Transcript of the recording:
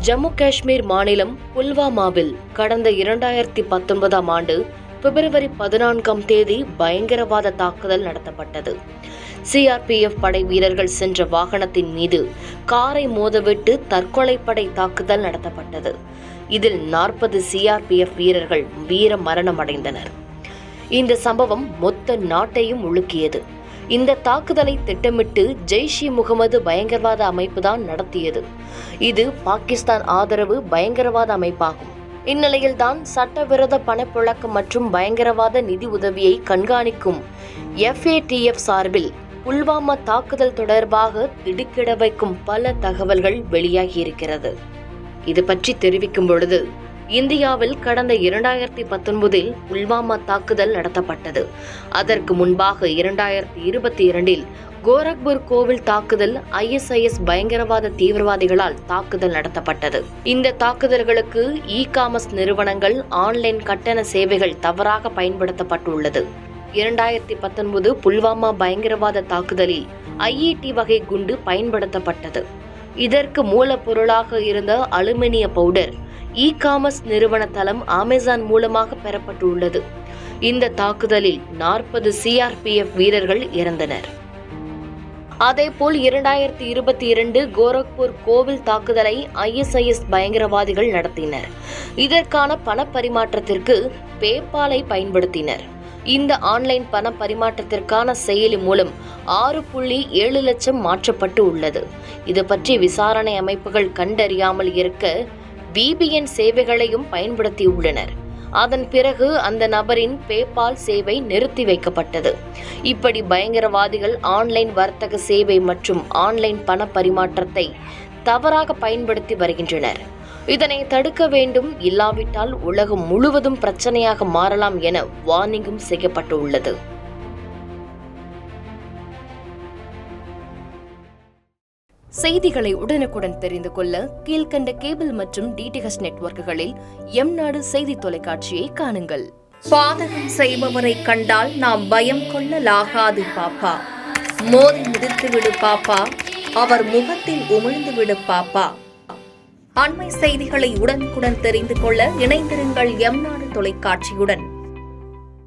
ஜம்மு காஷ்மீர் மாநிலம் புல்வாமாவில் கடந்த 2019ஆம் ஆண்டு பிப்ரவரி 14ஆம் தேதி பயங்கரவாத தாக்குதல் நடத்தப்பட்டது. சிஆர்பிஎஃப் படை வீரர்கள் சென்ற வாகனத்தின் மீது காரை மோதவிட்டு தற்கொலைப்படை தாக்குதல் நடத்தப்பட்டது. இதில் 40 சிஆர்பிஎஃப் வீரர்கள் வீர மரணமடைந்தனர். இந்த சம்பவம் மொத்த நாட்டையும் உலுக்கியது. இந்த தாக்குதலை திட்டமிட்டு ஜெய்ஷ்-இ-முகமது பயங்கரவாத அமைப்பு தான் நடத்தியது. இது பாகிஸ்தான் ஆதரவு பயங்கரவாத அமைப்பாகும். இந்நிலையில்தான் சட்டவிரோத பணப்புழக்கம் மற்றும் பயங்கரவாத நிதி உதவியை கண்காணிக்கும் FATF சார்பில் புல்வாமா தாக்குதல் தொடர்பாக திடுக்கிட வைக்கும் பல தகவல்கள் வெளியாகியிருக்கிறது. இது பற்றி தெரிவிக்கும் பொழுது, இந்தியாவில் கடந்த 2019இல் புல்வாமா தாக்குதல் நடத்தப்பட்டது. அதற்கு முன்பாக 2022இல் கோரக்பூர் கோவில் தாக்குதல் ISIS பயங்கரவாத தீவிரவாதிகளால் தாக்குதல் நடத்தப்பட்டது. இந்த தாக்குதல்களுக்கு காமர்ஸ் நிறுவனங்கள், ஆன்லைன் கட்டண சேவைகள் தவறாக பயன்படுத்தப்பட்டுள்ளது. 2019 புல்வாமா பயங்கரவாத தாக்குதலில் IED வகை குண்டு பயன்படுத்தப்பட்டது. இதற்கு மூலப்பொருளாக இருந்த அலுமினிய பவுடர் காமர்ஸ் நிறுவன தளம் அமேசான் மூலமாக பெறப்பட்டுள்ளது. இந்த தாக்குதலில் 40 சிஆர்பிஎஃப் வீரர்கள் இறந்தனர். அதேபோல் 2022 கோரக்பூர் கோவில் தாக்குதலை ISIS பயங்கரவாதிகள் நடத்தினர். இதற்கான பண பரிமாற்றத்திற்கு பேபாலை பயன்படுத்தினர். இந்த ஆன்லைன் பண பரிமாற்றத்திற்கான செயலி மூலம் 6.7 லட்சம் மாற்றப்பட்டு உள்ளது. இது பற்றி விசாரணை அமைப்புகள் கண்டறியாமல் இருக்க VPN சேவைகளையும் பயன்படுத்தியுள்ளனர். அதன் பிறகு அந்த நபரின் பேபால் சேவை நிறுத்தி வைக்கப்பட்டது. இப்படி பயங்கரவாதிகள் ஆன்லைன் வர்த்தக சேவை மற்றும் ஆன்லைன் பண பரிமாற்றத்தை தவறாக பயன்படுத்தி வருகின்றனர். இதனை தடுக்க வேண்டும், இல்லாவிட்டால் உலகம் முழுவதும் பிரச்சனையாக மாறலாம் என வார்னிங்கும் செய்யப்பட்டுள்ளது. செய்திகளை உடனுக்குடன் தெரிந்து கொள்ள கீழ்கண்ட கேபிள் மற்றும் DTH நெட்வொர்க்குகளில் எம்நாடு செய்தி தொலைக்காட்சியை காணுங்கள். பாதகம் செய்பவரை கண்டால் நாம் பயம் கொள்ளலாகாது பாப்பா. மோதி மிதித்துவிடு பாப்பா, அவர் முகத்தில் உமிழ்ந்துவிடு பாப்பா. அண்மை செய்திகளை உடனுக்குடன் தெரிந்து கொள்ள இணைந்திருங்கள் எம்நாடு தொலைக்காட்சியுடன்.